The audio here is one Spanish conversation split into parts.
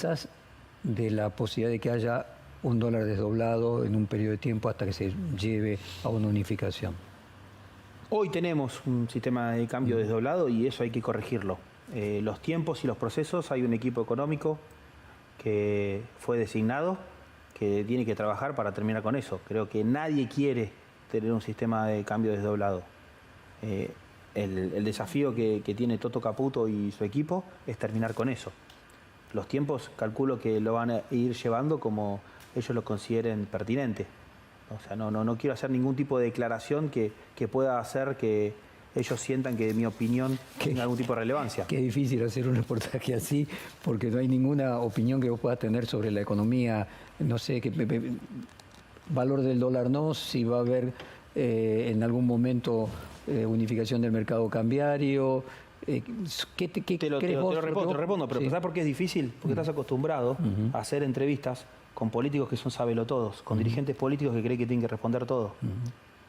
Quizás de la posibilidad de que haya un dólar desdoblado en un periodo de tiempo hasta que se lleve a una unificación. Hoy tenemos un sistema de cambio desdoblado y eso hay que corregirlo. Los tiempos y los procesos, hay un equipo económico que fue designado, que tiene que trabajar para terminar con eso. Creo que nadie quiere tener un sistema de cambio desdoblado. El desafío que tiene Toto Caputo y su equipo es terminar con eso. Los tiempos calculo que lo van a ir llevando como ellos lo consideren pertinente. O sea, no quiero hacer ningún tipo de declaración que pueda hacer que ellos sientan que mi opinión tenga algún tipo de relevancia. Qué difícil hacer un reportaje así, porque no hay ninguna opinión que vos puedas tener sobre la economía. No sé, valor del dólar no, si va a haber en algún momento unificación del mercado cambiario. Te lo respondo, pero sí. ¿sabes por qué es difícil? Porque estás acostumbrado a hacer entrevistas con políticos que son sabelotodos, con dirigentes políticos que creen que tienen que responder todo,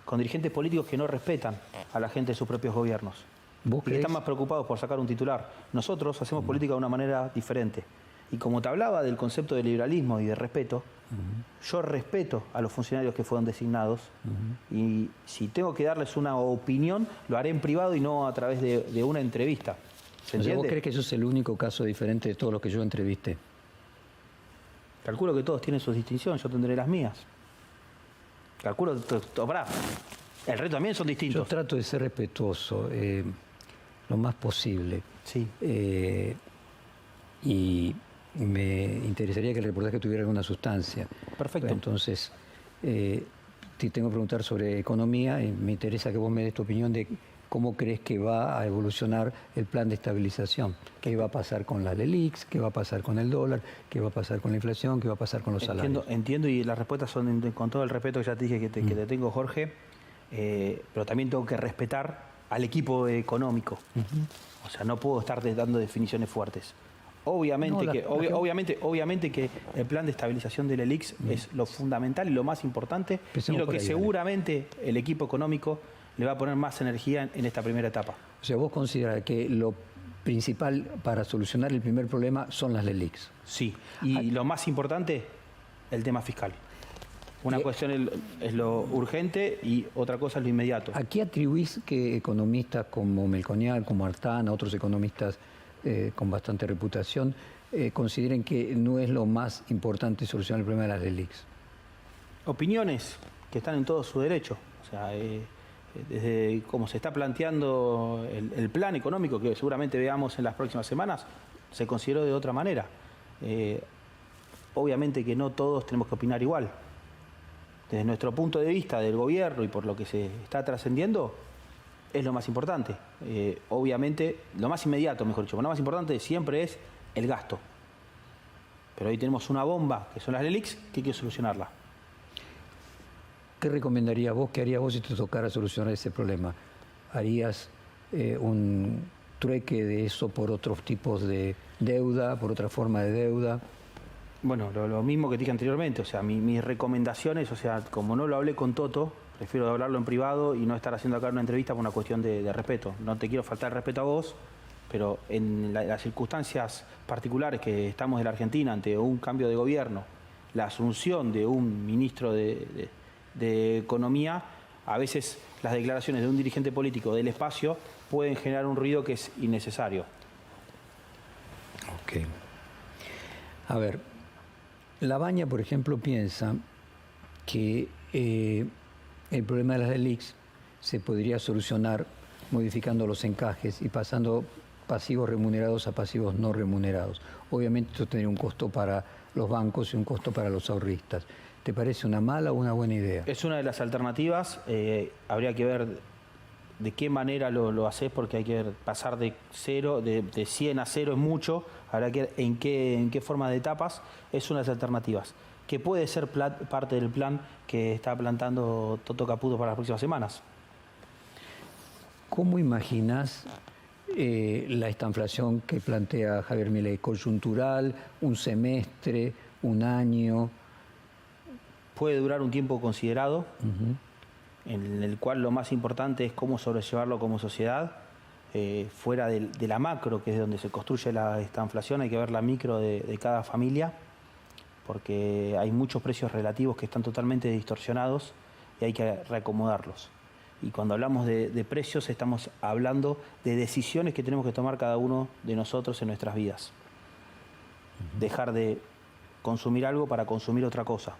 con dirigentes políticos que no respetan a la gente de sus propios gobiernos y que están más preocupados por sacar un titular. Nosotros hacemos política de una manera diferente. Y como te hablaba del concepto de liberalismo y de respeto, yo respeto a los funcionarios que fueron designados y si tengo que darles una opinión, lo haré en privado y no a través de una entrevista. ¿Se entiende? ¿Vos crees que eso es el único caso diferente de todos los que yo entrevisté? Calculo que todos tienen sus distinciones, yo tendré las mías. Calculo, el resto también son distintos. Yo trato de ser respetuoso lo más posible. Sí. Y me interesaría que el reportaje tuviera alguna sustancia. Perfecto. Entonces, te tengo que preguntar sobre economía y me interesa que vos me des tu opinión de cómo crees que va a evolucionar el plan de estabilización. ¿Qué va a pasar con la LELIQs? ¿Qué va a pasar con el dólar? ¿Qué va a pasar con la inflación? ¿Qué va a pasar con los salarios? Entiendo y las respuestas son con todo el respeto que ya te dije que te tengo, Jorge, pero también tengo que respetar al equipo económico. O sea, no puedo estar dando definiciones fuertes. Obviamente, obviamente que el plan de estabilización de la LELIQs es lo fundamental y lo más importante y lo que seguramente el equipo económico le va a poner más energía en esta primera etapa. O sea, vos considerás que lo principal para solucionar el primer problema son las LELIQs. Sí, y lo más importante, el tema fiscal. Una cuestión es lo urgente y otra cosa es lo inmediato. ¿A qué atribuís que economistas como Melconian, como Artana, otros economistas con bastante reputación, consideren que no es lo más importante solucionar el problema de las LELIQs? Opiniones que están en todo su derecho. O sea, desde cómo se está planteando el plan económico que seguramente veamos en las próximas semanas, se consideró de otra manera. Obviamente que no todos tenemos que opinar igual. Desde nuestro punto de vista del gobierno y por lo que se está trascendiendo, es lo más importante. Obviamente, lo más inmediato, mejor dicho, lo más importante siempre es el gasto. Pero hoy tenemos una bomba, que son las LELIQs, que hay que solucionarla. ¿Qué recomendarías vos, qué harías vos si te tocara solucionar ese problema? ¿Harías un trueque de eso por otros tipos de deuda, por otra forma de deuda? Bueno, lo mismo que dije anteriormente, o sea, mis recomendaciones, o sea, como no lo hablé con Toto, prefiero hablarlo en privado y no estar haciendo acá una entrevista por una cuestión de respeto. No te quiero faltar el respeto a vos, pero en las circunstancias particulares que estamos en la Argentina ante un cambio de gobierno, la asunción de un ministro de Economía, a veces las declaraciones de un dirigente político del espacio pueden generar un ruido que es innecesario. Ok. A ver, Labaña, por ejemplo, piensa que el problema de las LELIQs se podría solucionar modificando los encajes y pasando pasivos remunerados a pasivos no remunerados. Obviamente esto tendría un costo para los bancos y un costo para los ahorristas. ¿Te parece una mala o una buena idea? Es una de las alternativas. Habría que ver de qué manera lo haces, porque hay que pasar de 100 a 0 es mucho. Habrá que ver en qué forma de etapas. Es una de las alternativas, que puede ser parte del plan que está plantando Toto Caputo para las próximas semanas. ¿Cómo imaginas esta inflación que plantea Javier Milei? ¿Coyuntural, un semestre, un año? Puede durar un tiempo considerado, en el cual lo más importante es cómo sobrellevarlo como sociedad. fuera de la macro, que es donde se construye esta inflación, hay que ver la micro de cada familia, porque hay muchos precios relativos que están totalmente distorsionados y hay que reacomodarlos. Y cuando hablamos de precios estamos hablando de decisiones que tenemos que tomar cada uno de nosotros en nuestras vidas. Dejar de consumir algo para consumir otra cosa,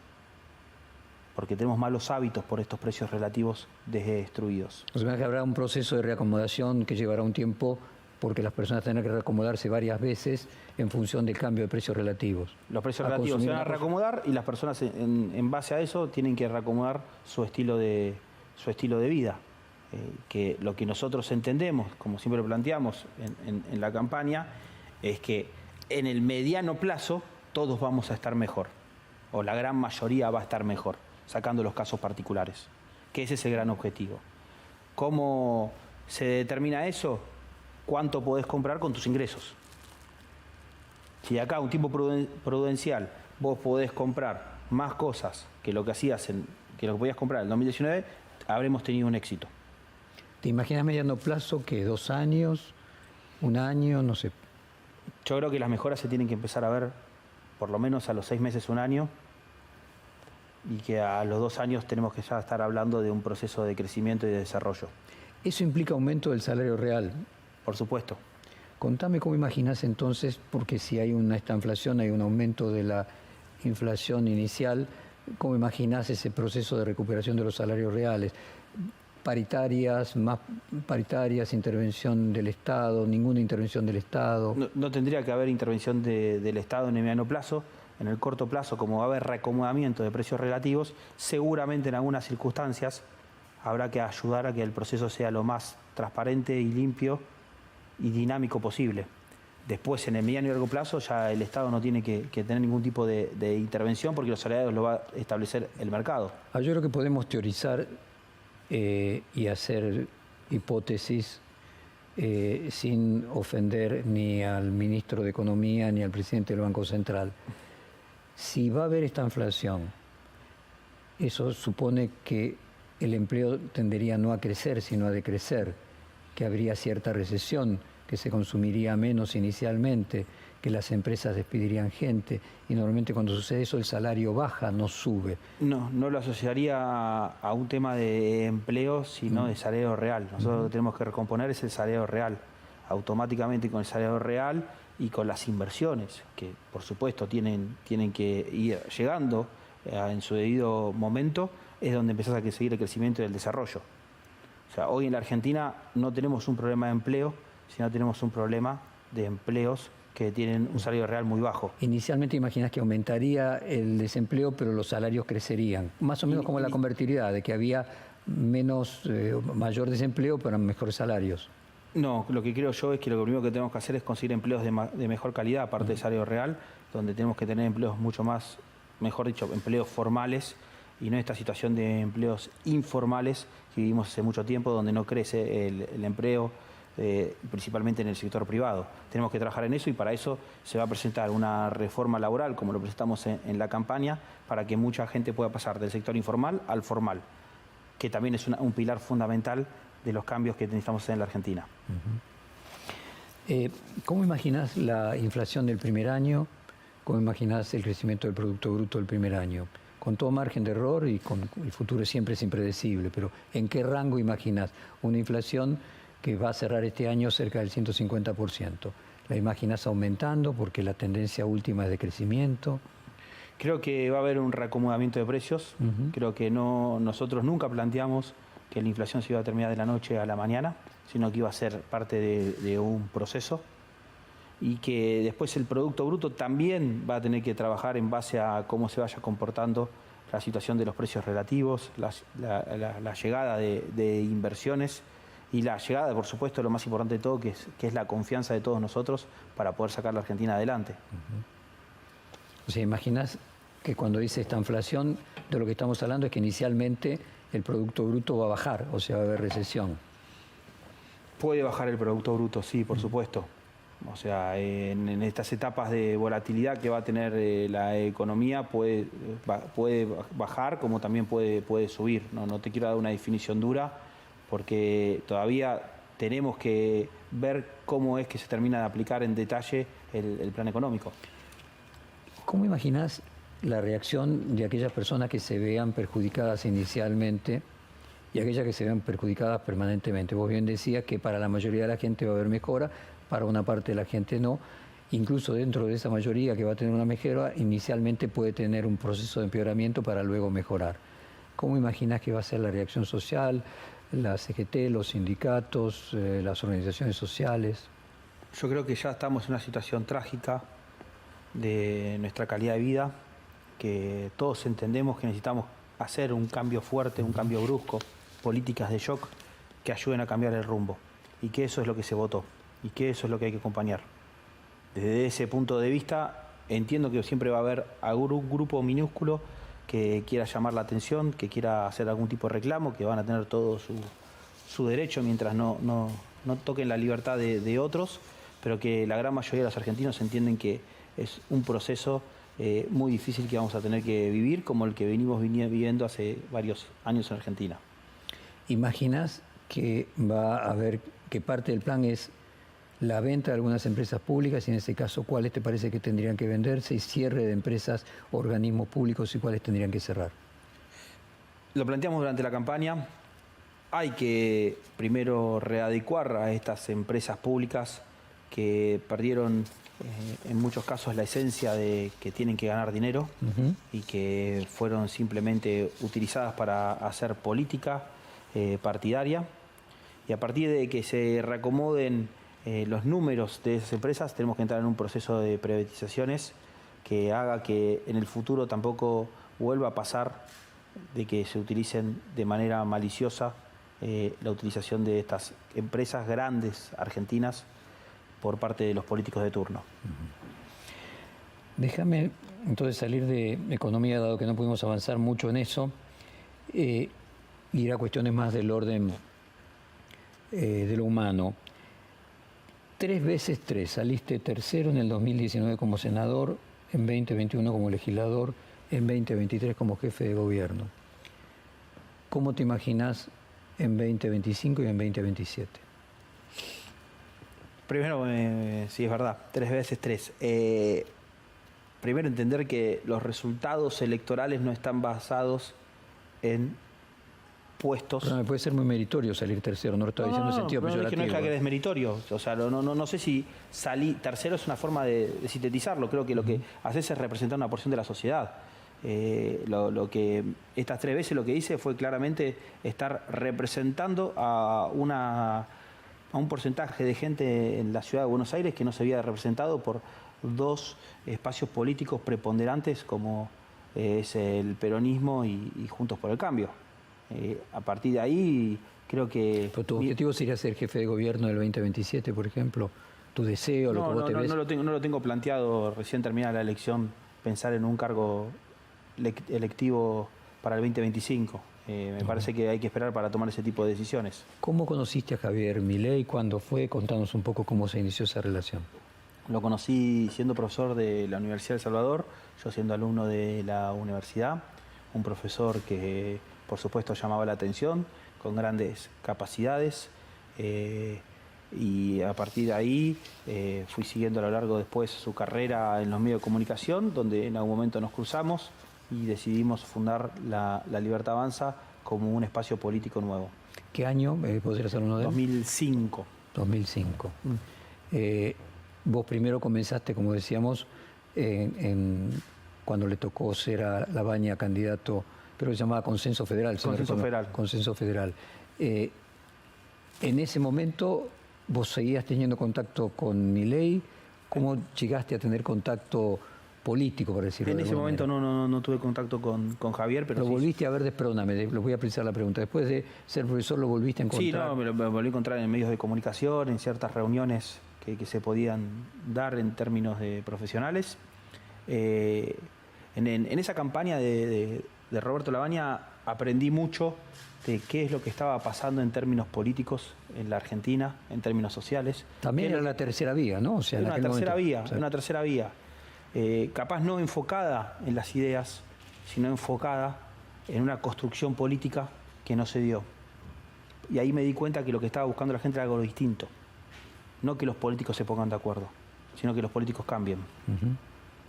porque tenemos malos hábitos por estos precios relativos destruidos. O sea, que habrá un proceso de reacomodación que llevará un tiempo porque las personas tendrán que reacomodarse varias veces en función del cambio de precios relativos. Los precios relativos se van a reacomodar y las personas en base a eso tienen que reacomodar su estilo de vida. Que lo que nosotros entendemos, como siempre lo planteamos en la campaña, es que en el mediano plazo todos vamos a estar mejor, o la gran mayoría va a estar mejor, sacando los casos particulares, que ese es el gran objetivo. ¿Cómo se determina eso? ¿Cuánto podés comprar con tus ingresos? Si acá un tipo prudencial vos podés comprar más cosas que lo que hacías que lo que podías comprar en el 2019, habremos tenido un éxito. ¿Te imaginas mediano plazo que 2 años, 1 año, no sé? Yo creo que las mejoras se tienen que empezar a ver por lo menos a los 6 meses, 1 año, y que a los 2 años tenemos que ya estar hablando de un proceso de crecimiento y de desarrollo. ¿Eso implica aumento del salario real? Por supuesto. Contame cómo imaginas entonces, porque si hay esta inflación, hay un aumento de la inflación inicial, ¿cómo imaginas ese proceso de recuperación de los salarios reales? Paritarias, más paritarias, intervención del Estado, ninguna intervención del Estado. No tendría que haber intervención del Estado en el mediano plazo. En el corto plazo, como va a haber reacomodamiento de precios relativos, seguramente en algunas circunstancias habrá que ayudar a que el proceso sea lo más transparente y limpio y dinámico posible. Después, en el mediano y largo plazo, ya el Estado no tiene que tener ningún tipo de intervención porque los salarios lo va a establecer el mercado. Yo creo que podemos teorizar y hacer hipótesis sin ofender ni al ministro de Economía ni al presidente del Banco Central. Si va a haber esta inflación, eso supone que el empleo tendería no a crecer, sino a decrecer, que habría cierta recesión, que se consumiría menos inicialmente, que las empresas despedirían gente, y normalmente cuando sucede eso el salario baja, no sube. No lo asociaría a un tema de empleo, sino de salario real. Nosotros lo que tenemos que recomponer es el salario real, automáticamente con el salario real y con las inversiones, que por supuesto tienen que ir llegando en su debido momento, es donde empezás a seguir el crecimiento y el desarrollo. O sea, hoy en la Argentina no tenemos un problema de empleo, sino tenemos un problema de empleos que tienen un salario real muy bajo. Inicialmente imaginas que aumentaría el desempleo, pero los salarios crecerían. Más o menos como la convertibilidad, de que había mayor desempleo, pero mejores salarios. No, lo que creo yo es que lo primero que tenemos que hacer es conseguir empleos de mejor calidad, aparte del salario real, donde tenemos que tener empleos mucho más, mejor dicho, empleos formales, y no esta situación de empleos informales que vivimos hace mucho tiempo, donde no crece el empleo, principalmente en el sector privado. Tenemos que trabajar en eso y para eso se va a presentar una reforma laboral, como lo presentamos en la campaña, para que mucha gente pueda pasar del sector informal al formal, que también es un pilar fundamental de los cambios que necesitamos hacer en la Argentina. ¿Cómo imaginas la inflación del primer año? ¿Cómo imaginas el crecimiento del Producto Bruto del primer año? Con todo margen de error y con el futuro siempre es impredecible, pero ¿en qué rango imaginas una inflación que va a cerrar este año cerca del 150%? ¿La imaginas aumentando porque la tendencia última es de crecimiento? Creo que va a haber un reacomodamiento de precios. Creo que nosotros nunca planteamos que la inflación se iba a terminar de la noche a la mañana, sino que iba a ser parte de un proceso y que después el Producto Bruto también va a tener que trabajar en base a cómo se vaya comportando la situación de los precios relativos, la llegada de inversiones y la llegada, por supuesto, lo más importante de todo, que es la confianza de todos nosotros para poder sacar a la Argentina adelante. O sea, imaginas que cuando dice esta inflación, de lo que estamos hablando es que inicialmente el Producto Bruto va a bajar, o sea, va a haber recesión. Puede bajar el Producto Bruto, sí, por supuesto. O sea, en estas etapas de volatilidad que va a tener la economía puede bajar como también puede subir. No te quiero dar una definición dura porque todavía tenemos que ver cómo es que se termina de aplicar en detalle el plan económico. ¿Cómo imaginas la reacción de aquellas personas que se vean perjudicadas inicialmente y aquellas que se vean perjudicadas permanentemente? Vos bien decías que para la mayoría de la gente va a haber mejora, para una parte de la gente no. Incluso dentro de esa mayoría que va a tener una mejora, inicialmente puede tener un proceso de empeoramiento para luego mejorar. ¿Cómo imaginas que va a ser la reacción social, la CGT, los sindicatos, las organizaciones sociales? Yo creo que ya estamos en una situación trágica de nuestra calidad de vida, que todos entendemos que necesitamos hacer un cambio fuerte, un cambio brusco, políticas de shock que ayuden a cambiar el rumbo, y que eso es lo que se votó y que eso es lo que hay que acompañar. Desde ese punto de vista entiendo que siempre va a haber algún grupo minúsculo que quiera llamar la atención, que quiera hacer algún tipo de reclamo, que van a tener todo su derecho mientras no toquen la libertad de otros, pero que la gran mayoría de los argentinos entienden que es un proceso muy difícil que vamos a tener que vivir, como el que venimos viviendo hace varios años en Argentina. ¿Imaginas que va a haber, que parte del plan es la venta de algunas empresas públicas, y en ese caso, cuáles te parece que tendrían que venderse, y cierre de empresas, organismos públicos, y cuáles tendrían que cerrar? Lo planteamos durante la campaña. Hay que primero readecuar a estas empresas públicas que perdieron en muchos casos la esencia de que tienen que ganar dinero y que fueron simplemente utilizadas para hacer política partidaria. Y a partir de que se reacomoden los números de esas empresas, tenemos que entrar en un proceso de privatizaciones que haga que en el futuro tampoco vuelva a pasar de que se utilicen de manera maliciosa la utilización de estas empresas grandes argentinas por parte de los políticos de turno. Déjame entonces salir de economía, dado que no pudimos avanzar mucho en eso, ir a cuestiones más del orden de lo humano. 3 veces 3, saliste tercero en el 2019 como senador, en 2021 como legislador, en 2023 como jefe de gobierno. ¿Cómo te imaginas en 2025 y en 2027? Primero, sí, es verdad, 3 veces 3. Primero, entender que los resultados electorales no están basados en puestos. Pero me puede ser muy meritorio salir tercero, no lo estoy diciendo en sentido peyorativo. No es que es meritorio, o sea, no sé si salir tercero es una forma de sintetizarlo. Creo que lo que haces es representar una porción de la sociedad. Lo que estas 3 veces lo que hice fue claramente estar representando a un porcentaje de gente en la ciudad de Buenos Aires que no se había representado por 2 espacios políticos preponderantes como es el peronismo y Juntos por el Cambio. A partir de ahí creo que... ¿Pero tu objetivo sería ser jefe de gobierno del 2027, por ejemplo? ¿Tu deseo, lo que vos te ves? No lo tengo planteado recién terminada la elección, pensar en un cargo electivo para el 2025. Me parece que hay que esperar para tomar ese tipo de decisiones. ¿Cómo conociste a Javier Milei? ¿Cuándo fue? Contanos un poco cómo se inició esa relación. Lo conocí siendo profesor de la Universidad de El Salvador, yo siendo alumno de la universidad, un profesor que por supuesto llamaba la atención, con grandes capacidades, y a partir de ahí fui siguiendo a lo largo después su carrera en los medios de comunicación, donde en algún momento nos cruzamos y decidimos fundar la Libertad Avanza como un espacio político nuevo. ¿Qué año podrías ser uno de él? 2005. 2005. Vos primero comenzaste, como decíamos, cuando le tocó ser a Labaña candidato, creo que se llamaba Consenso Federal. Consenso Federal. Consenso Federal. En ese momento, ¿vos seguías teniendo contacto con Milei? ¿Cómo llegaste a tener contacto político, por decirlo de alguna manera? En ese momento no tuve contacto con Javier, pero ¿Lo volviste a ver? Perdóname, lo voy a precisar la pregunta. Después de ser profesor, ¿lo volviste a encontrar? Sí, no, me volví a encontrar en medios de comunicación, en ciertas reuniones que se podían dar en términos de profesionales. En esa campaña de Roberto Labaña aprendí mucho de qué es lo que estaba pasando en términos políticos en la Argentina, en términos sociales. También era la tercera vía, ¿no? O sea, una tercera vía. Capaz no enfocada en las ideas, sino enfocada en una construcción política que no se dio. Y ahí me di cuenta que lo que estaba buscando la gente era algo distinto. No que los políticos se pongan de acuerdo, sino que los políticos cambien.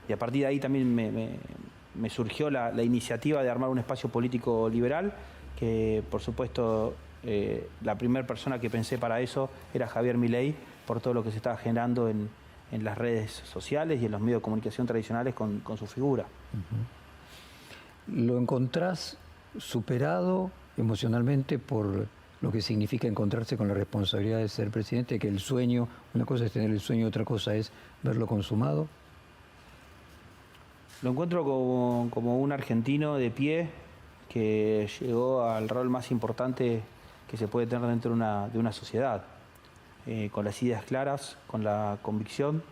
Y a partir de ahí también me surgió la iniciativa de armar un espacio político liberal, que por supuesto la primera persona que pensé para eso era Javier Milei, por todo lo que se estaba generando en las redes sociales y en los medios de comunicación tradicionales con su figura. ¿Lo encontrás superado emocionalmente por lo que significa encontrarse con la responsabilidad de ser presidente, que el sueño, una cosa es tener el sueño, otra cosa es verlo consumado? Lo encuentro como un argentino de pie que llegó al rol más importante que se puede tener dentro de una sociedad, con las ideas claras, con la convicción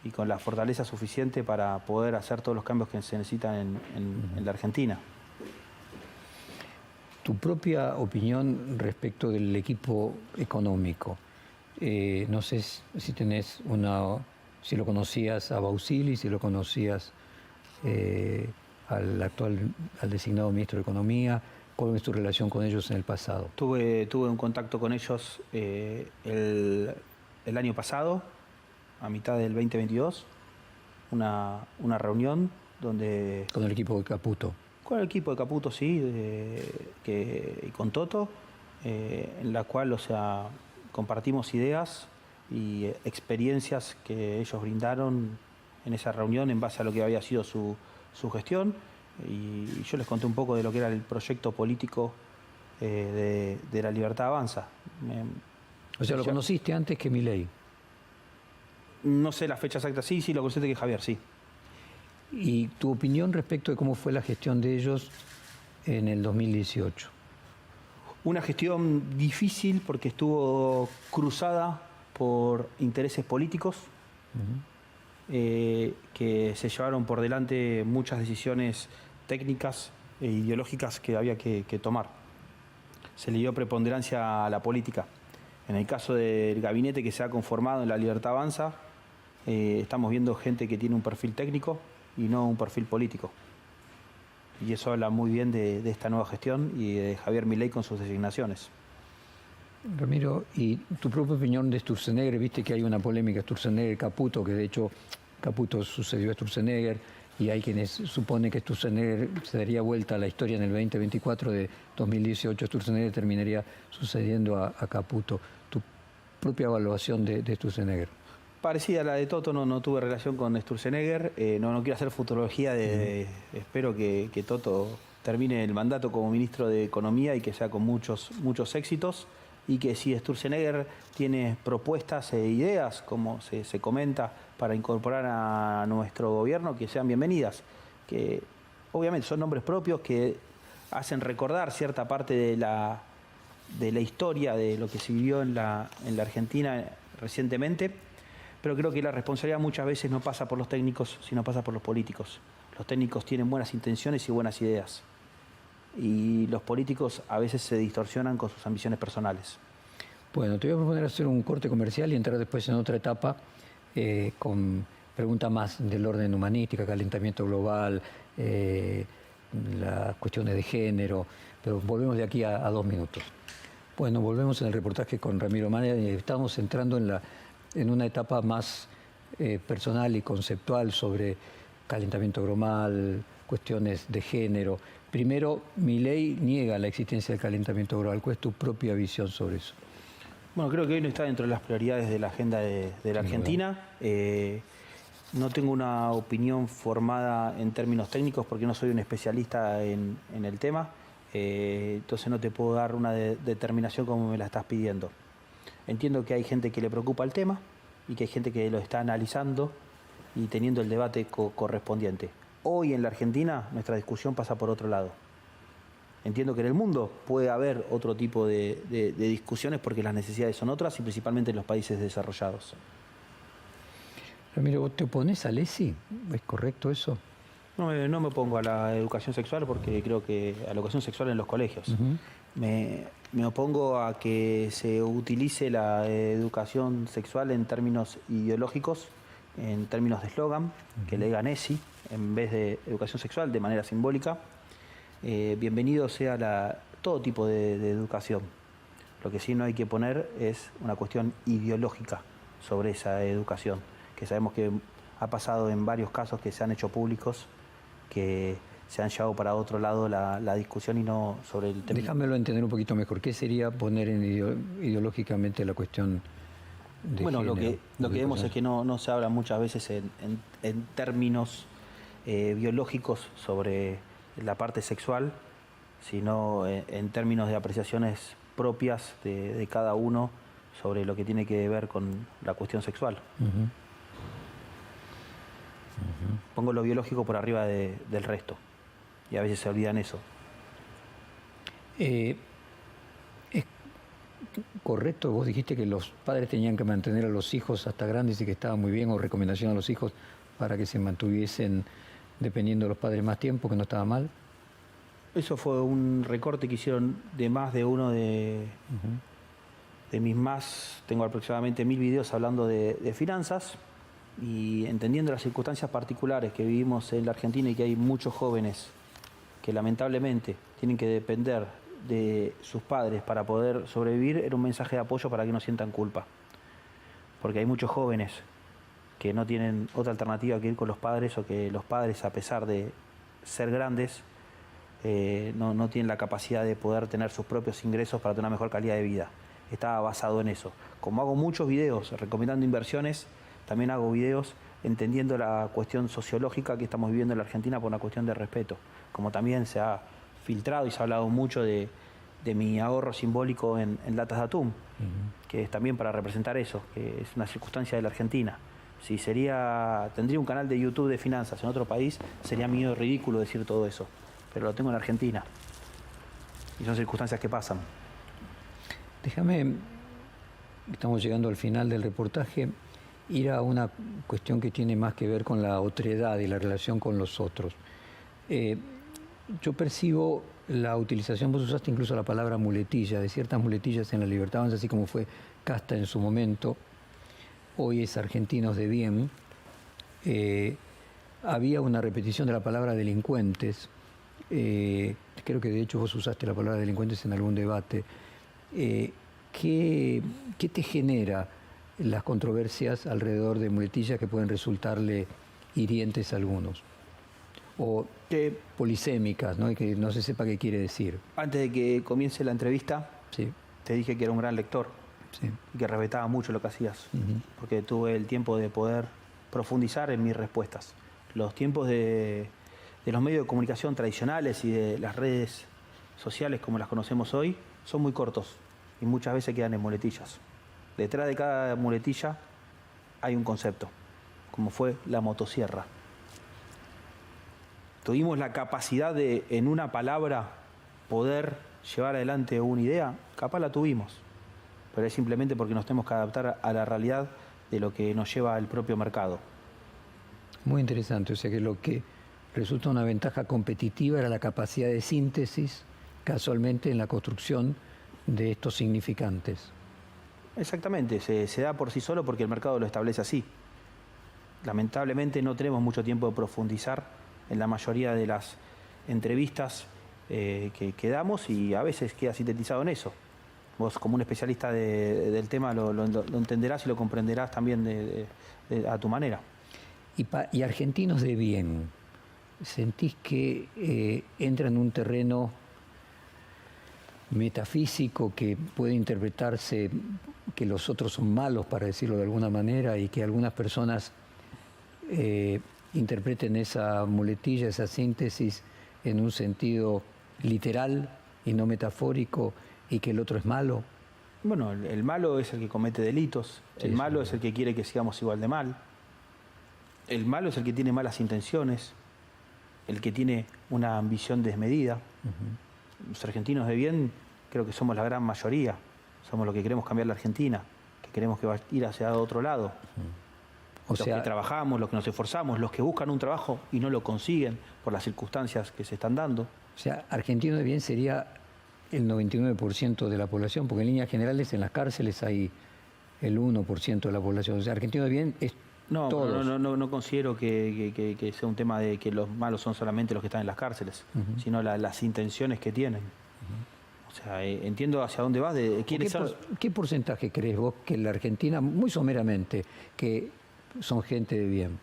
y con la fortaleza suficiente para poder hacer todos los cambios que se necesitan en la Argentina. Tu propia opinión respecto del equipo económico. No sé si tenés si lo conocías a Bausili, si lo conocías al designado ministro de Economía. ¿Cuál es tu relación con ellos en el pasado? Tuve un contacto con ellos el año pasado, a mitad del 2022, una reunión donde... Con el equipo de Caputo. Con el equipo de Caputo, sí, y con Toto, en la cual, compartimos ideas y experiencias que ellos brindaron en esa reunión en base a lo que había sido su gestión, y yo les conté un poco de lo que era el proyecto político de La Libertad Avanza. O sea, ¿lo conociste antes que Milei? No sé la fecha exacta, sí, lo conociste que Javier, sí. ¿Y tu opinión respecto de cómo fue la gestión de ellos en el 2018? Una gestión difícil porque estuvo cruzada por intereses políticos que se llevaron por delante muchas decisiones técnicas e ideológicas que había que tomar. Se le dio preponderancia a la política. En el caso del gabinete que se ha conformado en La Libertad Avanza, estamos viendo gente que tiene un perfil técnico y no un perfil político. Y eso habla muy bien de esta nueva gestión y de Javier Milei con sus designaciones. Ramiro, y tu propia opinión de Sturzenegger, viste que hay una polémica Sturzenegger-Caputo, que de hecho Caputo sucedió a Sturzenegger, y hay quienes suponen que Sturzenegger se daría vuelta a la historia en el 2024 de 2018, Sturzenegger terminaría sucediendo a Caputo. Tu propia evaluación de Sturzenegger. Parecida a la de Toto, no tuve relación con Sturzenegger, no quiero hacer futurología espero que Toto termine el mandato como ministro de Economía y que sea con muchos éxitos, y que si Sturzenegger tiene propuestas e ideas, como se comenta, para incorporar a nuestro gobierno, que sean bienvenidas, que obviamente son nombres propios que hacen recordar cierta parte de la historia de lo que se vivió en la Argentina recientemente. Pero creo que la responsabilidad muchas veces no pasa por los técnicos, sino pasa por los políticos. Los técnicos tienen buenas intenciones y buenas ideas. Y los políticos a veces se distorsionan con sus ambiciones personales. Bueno, te voy a proponer hacer un corte comercial y entrar después en otra etapa con preguntas más del orden humanística, calentamiento global, las cuestiones de género. Pero volvemos de aquí a 2 minutos. Bueno, volvemos en el reportaje con Ramiro Manea y estamos entrando en una etapa más personal y conceptual sobre calentamiento global, cuestiones de género. Primero, Milei niega la existencia del calentamiento global. ¿Cuál es tu propia visión sobre eso? Bueno, creo que hoy no está dentro de las prioridades de la agenda de la Argentina. No tengo una opinión formada en términos técnicos porque no soy un especialista en el tema. Entonces no te puedo dar una determinación como me la estás pidiendo. Entiendo que hay gente que le preocupa el tema y que hay gente que lo está analizando y teniendo el debate correspondiente. Hoy en la Argentina nuestra discusión pasa por otro lado. Entiendo que en el mundo puede haber otro tipo de discusiones porque las necesidades son otras y principalmente en los países desarrollados. Ramiro, ¿vos te oponés a Lesi? ¿Es correcto eso? No me opongo a la educación sexual porque creo que a la educación sexual en los colegios. Me opongo a que se utilice la educación sexual en términos ideológicos, en términos de eslogan, que le digan ESI en vez de educación sexual de manera simbólica. Bienvenido sea todo tipo de educación. Lo que sí no hay que poner es una cuestión ideológica sobre esa educación, que sabemos que ha pasado en varios casos que se han hecho públicos, que se han llevado para otro lado la discusión y no sobre el tema. Déjamelo entender un poquito mejor. ¿Qué sería poner ideológicamente la cuestión de Bueno, género? lo que vemos es que no se habla muchas veces en términos biológicos sobre la parte sexual, sino en términos de apreciaciones propias de cada uno sobre lo que tiene que ver con la cuestión sexual. Pongo lo biológico por arriba del resto, y a veces se olvidan eso. ¿Es correcto? Vos dijiste que los padres tenían que mantener a los hijos hasta grandes y que estaba muy bien, o recomendación a los hijos para que se mantuviesen dependiendo de los padres más tiempo, que no estaba mal. Eso fue un recorte que hicieron de más de uno de mis más, tengo aproximadamente 1000 videos hablando de finanzas y entendiendo las circunstancias particulares que vivimos en la Argentina y que hay muchos jóvenes que lamentablemente tienen que depender de sus padres para poder sobrevivir, era un mensaje de apoyo para que no sientan culpa. Porque hay muchos jóvenes que no tienen otra alternativa que ir con los padres, o que los padres, a pesar de ser grandes, no tienen la capacidad de poder tener sus propios ingresos para tener una mejor calidad de vida. Estaba basado en eso. Como hago muchos videos recomendando inversiones, también hago videos entendiendo la cuestión sociológica que estamos viviendo en la Argentina por una cuestión de respeto. Como también se ha filtrado y se ha hablado mucho de mi ahorro simbólico en latas de atún, que es también para representar eso, que es una circunstancia de la Argentina. Si tendría un canal de YouTube de finanzas en otro país, sería mío ridículo decir todo eso, pero lo tengo en Argentina. Y son circunstancias que pasan. Déjame, estamos llegando al final del reportaje, ir a una cuestión que tiene más que ver con la otredad y la relación con los otros. Yo percibo la utilización, vos usaste incluso la palabra muletilla, de ciertas muletillas en la Libertad Avanza, así como fue Casta en su momento, hoy es Argentinos de Bien. Había una repetición de la palabra delincuentes, creo que de hecho vos usaste la palabra delincuentes en algún debate. ¿Qué te genera las controversias alrededor de muletillas que pueden resultarle hirientes a algunos? O polisémicas, ¿no? Y que no se sepa qué quiere decir. Antes de que comience la entrevista, Sí. te dije que era un gran lector, Sí. y que respetaba mucho lo que hacías, porque tuve el tiempo de poder profundizar en mis respuestas. Los tiempos de los medios de comunicación tradicionales y de las redes sociales como las conocemos hoy son muy cortos y muchas veces quedan en muletillas. Detrás de cada muletilla hay un concepto, como fue la motosierra. ¿Tuvimos la capacidad de, en una palabra, poder llevar adelante una idea? Capaz la tuvimos, pero es simplemente porque nos tenemos que adaptar a la realidad de lo que nos lleva el propio mercado. Muy interesante, o sea que lo que resulta una ventaja competitiva era la capacidad de síntesis, casualmente en la construcción de estos significantes. Exactamente, se da por sí solo porque el mercado lo establece así. Lamentablemente no tenemos mucho tiempo de profundizar en la mayoría de las entrevistas que damos, y a veces queda sintetizado en eso. Vos, como un especialista del tema, lo entenderás y lo comprenderás también a tu manera. Y Argentinos de Bien, ¿sentís que entra en un terreno metafísico que puede interpretarse que los otros son malos, para decirlo de alguna manera, y que algunas personas interpreten esa muletilla, esa síntesis en un sentido literal y no metafórico, y que el otro es malo? Bueno, el malo es el que comete delitos, Sí, el malo sí. es el que quiere que sigamos igual de mal, el malo es el que tiene malas intenciones, el que tiene una ambición desmedida. Los argentinos de bien creo que somos la gran mayoría, somos los que queremos cambiar la Argentina, que queremos que va a ir hacia otro lado. Los que trabajamos, los que nos esforzamos, los que buscan un trabajo y no lo consiguen por las circunstancias que se están dando. O sea, Argentino de Bien sería el 99% de la población, porque en líneas generales en las cárceles hay el 1% de la población. O sea, Argentino de Bien es todos. No considero que sea un tema de que los malos son solamente los que están en las cárceles, sino las intenciones que tienen. O O sea, entiendo hacia dónde vas, de quiénes son. ¿Qué porcentaje crees vos que la Argentina, muy someramente, que son gente de bien?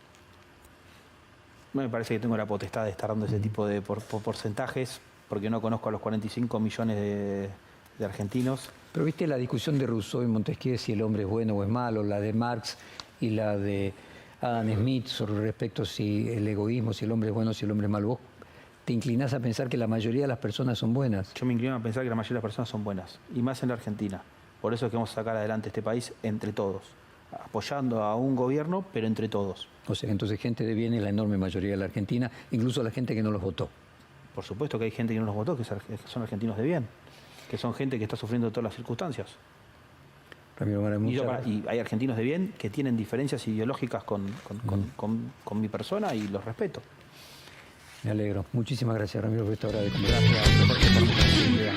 Me parece que tengo la potestad de estar dando ese tipo de porcentajes, porque no conozco a los 45 millones de argentinos. Pero viste la discusión de Rousseau y Montesquieu si el hombre es bueno o es malo, la de Marx y la de Adam Smith sobre respecto si el egoísmo, si el hombre es bueno, si el hombre es malo. ¿Vos te inclinás a pensar que la mayoría de las personas son buenas? Yo me inclino a pensar que la mayoría de las personas son buenas, y más en la Argentina. Por eso es que vamos a sacar adelante este país entre todos, apoyando a un gobierno, pero entre todos. O sea, entonces gente de bien es la enorme mayoría de la Argentina, incluso la gente que no los votó. Por supuesto que hay gente que no los votó, que son argentinos de bien, que son gente que está sufriendo todas las circunstancias. Ramiro Maras, Y hay argentinos de bien que tienen diferencias ideológicas con mi persona y los respeto. Me alegro. Muchísimas gracias, Ramiro, por esta hora de conversación. Gracias por la oportunidad.